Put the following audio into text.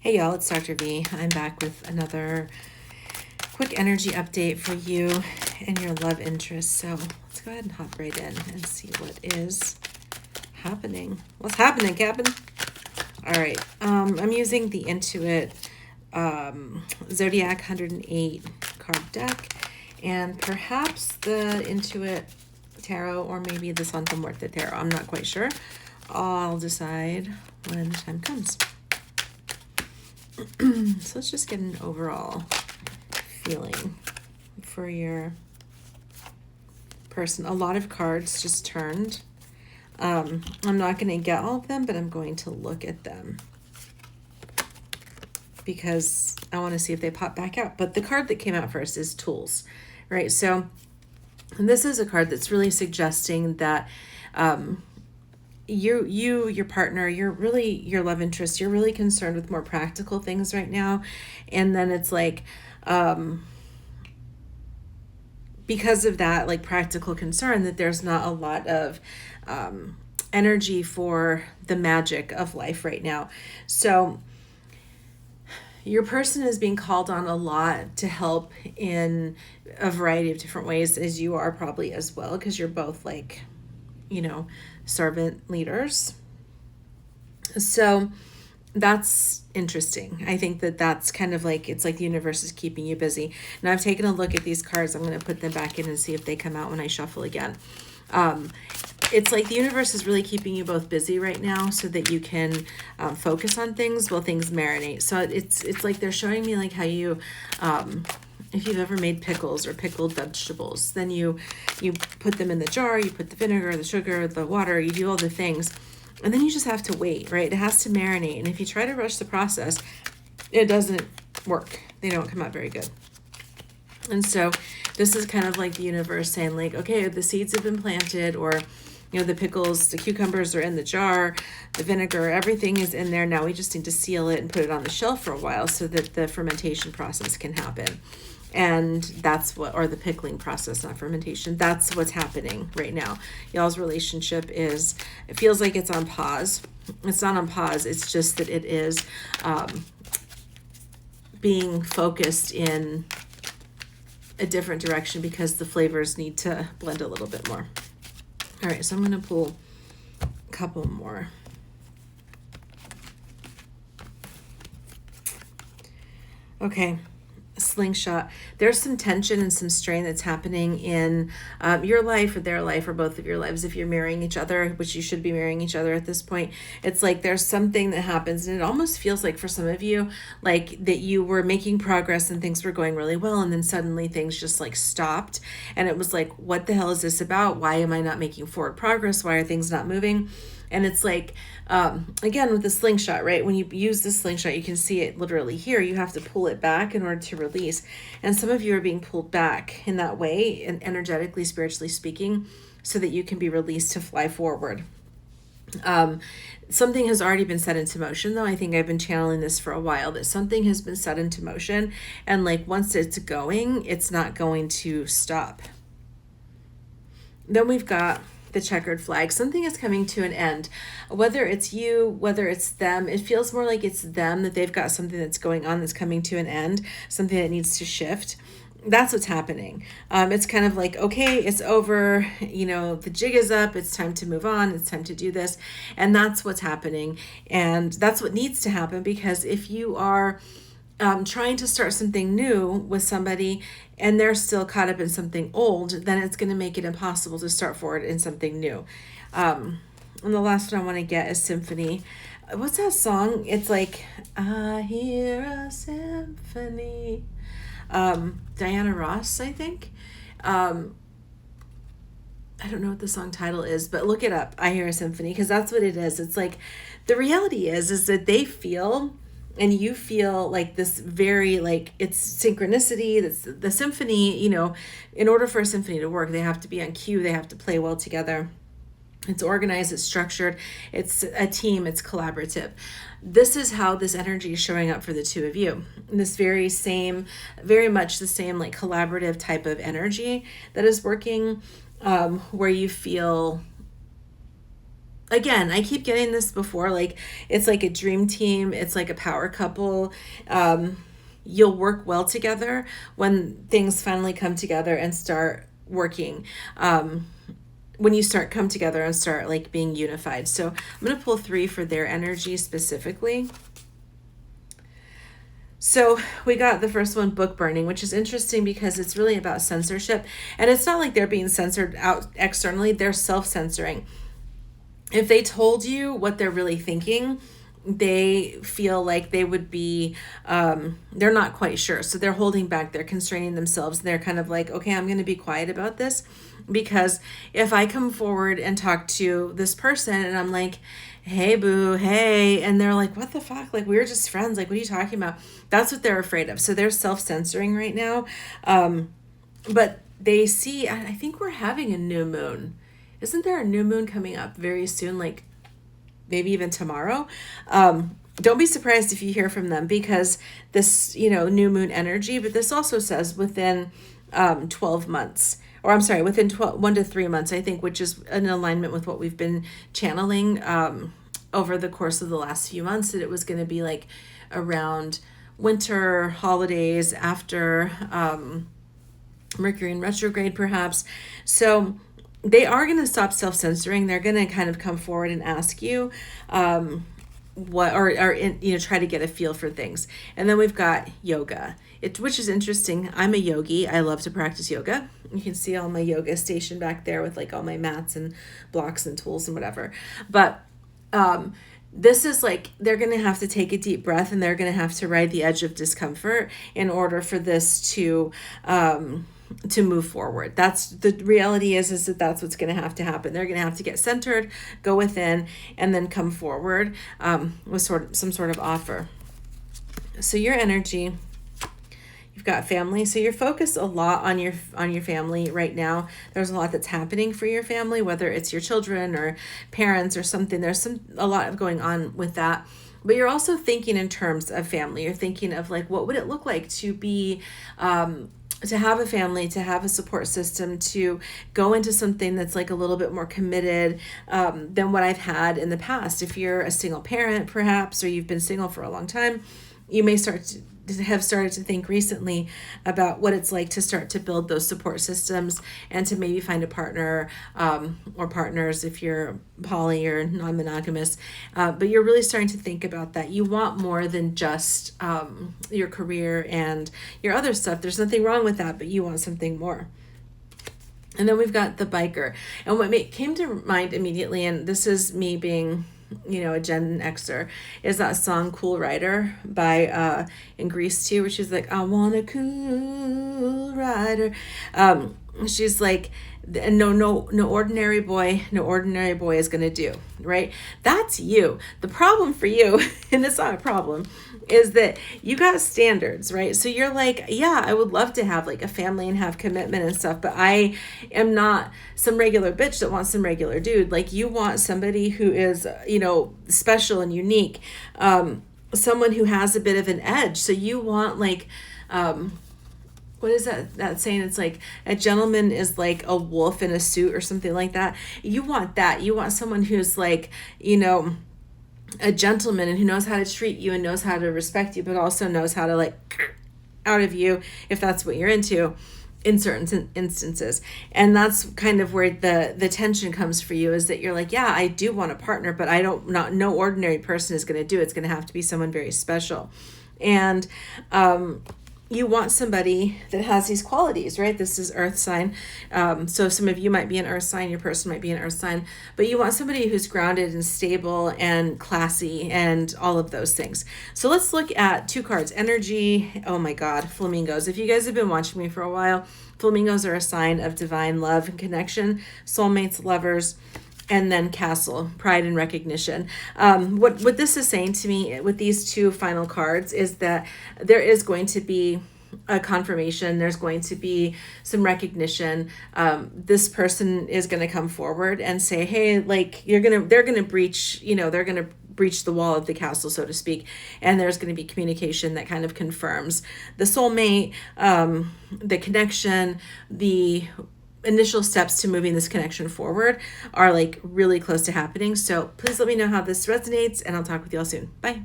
Hey y'all, it's Dr. V. I'm back with another quick energy update for you and your love interest. So let's go ahead and hop right in and see what is happening. What's happening, Captain? All right. I'm using the Intuit Zodiac 108 card deck, and perhaps the Intuit Tarot, or maybe the Santa Muerte Tarot. I'm not quite sure. I'll decide when the time comes. So let's just get an overall feeling for your person. A lot of cards just turned. I'm not going to get all of them, but I'm going to look at them because I want to see if they pop back out. But the card that came out first is Tools, right? So this is a card that's really suggesting that your partner, your love interest, you're really concerned with more practical things right now. And then it's like, because of that, like practical concern, that there's not a lot of energy for the magic of life right now. So your person is being called on a lot to help in a variety of different ways, as you are probably as well, because you're both like, servant leaders. So that's interesting. I think that that's kind of like, it's like the universe is keeping you busy. Now I've taken a look at these cards. I'm going to put them back in and see if they come out when I shuffle again. It's like the universe is really keeping you both busy right now so that you can focus on things while things marinate. So it's like they're showing me like how you, if you've ever made pickles or pickled vegetables, then you put them in the jar, you put the vinegar, the sugar, the water, you do all the things, and then you just have to wait, right? It has to marinate. And if you try to rush the process, it doesn't work. They don't come out very good. And so this is kind of like the universe saying like, okay, the seeds have been planted, or the pickles, the cucumbers are in the jar, the vinegar, everything is in there. Now we just need to seal it and put it on the shelf for a while so that the fermentation process can happen. And that's or the pickling process, not fermentation. That's what's happening right now. Y'all's relationship it feels like it's on pause. It's not on pause. It's just that it is being focused in a different direction because the flavors need to blend a little bit more. All right, so I'm going to pull a couple more. Okay, slingshot. There's some tension and some strain that's happening in your life or their life or both of your lives if you're marrying each other, which you should be marrying each other at this point. It's like there's something that happens, and it almost feels like for some of you, like that you were making progress and things were going really well, and then suddenly things just like stopped, and it was like, what the hell is this about? Why am I not making forward progress? Why are things not moving? And it's like, again, with the slingshot, right? When you use the slingshot, you can see it literally here. You have to pull it back in order to release. And some of you are being pulled back in that way, and energetically, spiritually speaking, so that you can be released to fly forward. Something has already been set into motion, though. I think I've been channeling this for a while, that something has been set into motion. And like once it's going, it's not going to stop. Then we've got the checkered flag. Something is coming to an end. Whether it's you, whether it's them, it feels more like it's them, that they've got something that's going on that's coming to an end, something that needs to shift. That's what's happening. It's kind of like, okay, it's over, the jig is up, it's time to move on, it's time to do this. And that's what's happening. And that's what needs to happen, because if you are trying to start something new with somebody and they're still caught up in something old, then it's going to make it impossible to start forward in something new. And the last one I want to get is Symphony. What's that song? It's like, I hear a symphony. Diana Ross, I think. I don't know what the song title is, but look it up. I hear a symphony, because that's what it is. It's like, the reality is that they feel, and you feel like this very, like, it's synchronicity. That's the symphony, in order for a symphony to work, they have to be on cue. They have to play well together. It's organized, it's structured, it's a team, it's collaborative. This is how this energy is showing up for the two of you. This very much the same, like, collaborative type of energy that is working, where you feel again, I keep getting this before, like it's like a dream team, it's like a power couple. You'll work well together when things finally come together and start working. When you start come together and start like being unified. So I'm going to pull 3 for their energy specifically. So we got the first one, book burning, which is interesting because it's really about censorship. And it's not like they're being censored out externally, they're self-censoring. If they told you what they're really thinking, they feel like they would be, they're not quite sure. So they're holding back, they're constraining themselves. They're kind of like, okay, I'm going to be quiet about this, because if I come forward and talk to this person and I'm like, hey, boo, hey, and they're like, what the fuck? Like, we were just friends. Like, what are you talking about? That's what they're afraid of. So they're self-censoring right now. But they see, I think we're having a new moon. Isn't there a new moon coming up very soon? Like, maybe even tomorrow. Don't be surprised if you hear from them, because this, new moon energy, but this also says within 12 months, or I'm sorry, within 1 to 3 months, I think, which is in alignment with what we've been channeling over the course of the last few months, that it was going to be like around winter holidays, after Mercury in retrograde, perhaps. So they are going to stop self-censoring. They're going to kind of come forward and ask you what, or try to get a feel for things. And then we've got yoga, which is interesting. I'm a yogi. I love to practice yoga. You can see all my yoga station back there with like all my mats and blocks and tools and whatever. But this is like, they're going to have to take a deep breath, and they're going to have to ride the edge of discomfort in order for this to move forward. That's the reality, is that that's what's going to have to happen. They're going to have to get centered, go within, and then come forward with some sort of offer. So your energy, you've got family. So you're focused a lot on your family right now. There's a lot that's happening for your family, whether it's your children or parents or something. There's a lot of going on with that. But you're also thinking in terms of family. You're thinking of like, what would it look like to be to have a family, to have a support system, to go into something that's like a little bit more committed than what I've had in the past. If you're a single parent, perhaps, or you've been single for a long time, you may have started to think recently about what it's like to start to build those support systems, and to maybe find a partner or partners if you're poly or non-monogamous. But you're really starting to think about that. You want more than just your career and your other stuff. There's nothing wrong with that, but you want something more. And then we've got the biker. And what came to mind immediately, and this is me being a Gen Xer, is that song Cool Rider by in Grease 2, where she's like, I want a cool rider. She's like, no ordinary boy is gonna do, right? That's you. The problem for you, and it's not a problem, is that you got standards, right? So you're like, yeah, I would love to have like a family and have commitment and stuff, but I am not some regular bitch that wants some regular dude. Like, you want somebody who is, special and unique, someone who has a bit of an edge. So you want like, what is that saying? It's like a gentleman is like a wolf in a suit or something like that. You want that. You want someone who's like, a gentleman, and who knows how to treat you and knows how to respect you, but also knows how to like out of you if that's what you're into in certain instances. And that's kind of where the tension comes for you, is that you're like, yeah, I do want a partner, but no ordinary person is going to do it. It's going to have to be someone very special. And you want somebody that has these qualities, right? This is earth sign. So some of you might be an earth sign, your person might be an earth sign, but you want somebody who's grounded and stable and classy and all of those things. So let's look at 2 cards. Energy. Oh my God, flamingos. If you guys have been watching me for a while, flamingos are a sign of divine love and connection, soulmates, lovers, and then castle, pride and recognition. What this is saying to me with these 2 final cards is that there is going to be a confirmation. There's going to be some recognition. This person is going to come forward and say, hey, like they're going to breach, they're going to breach the wall of the castle, so to speak. And there's going to be communication that kind of confirms the soulmate, the connection, the initial steps to moving this connection forward are like really close to happening. So please let me know how this resonates, and I'll talk with you all soon. Bye.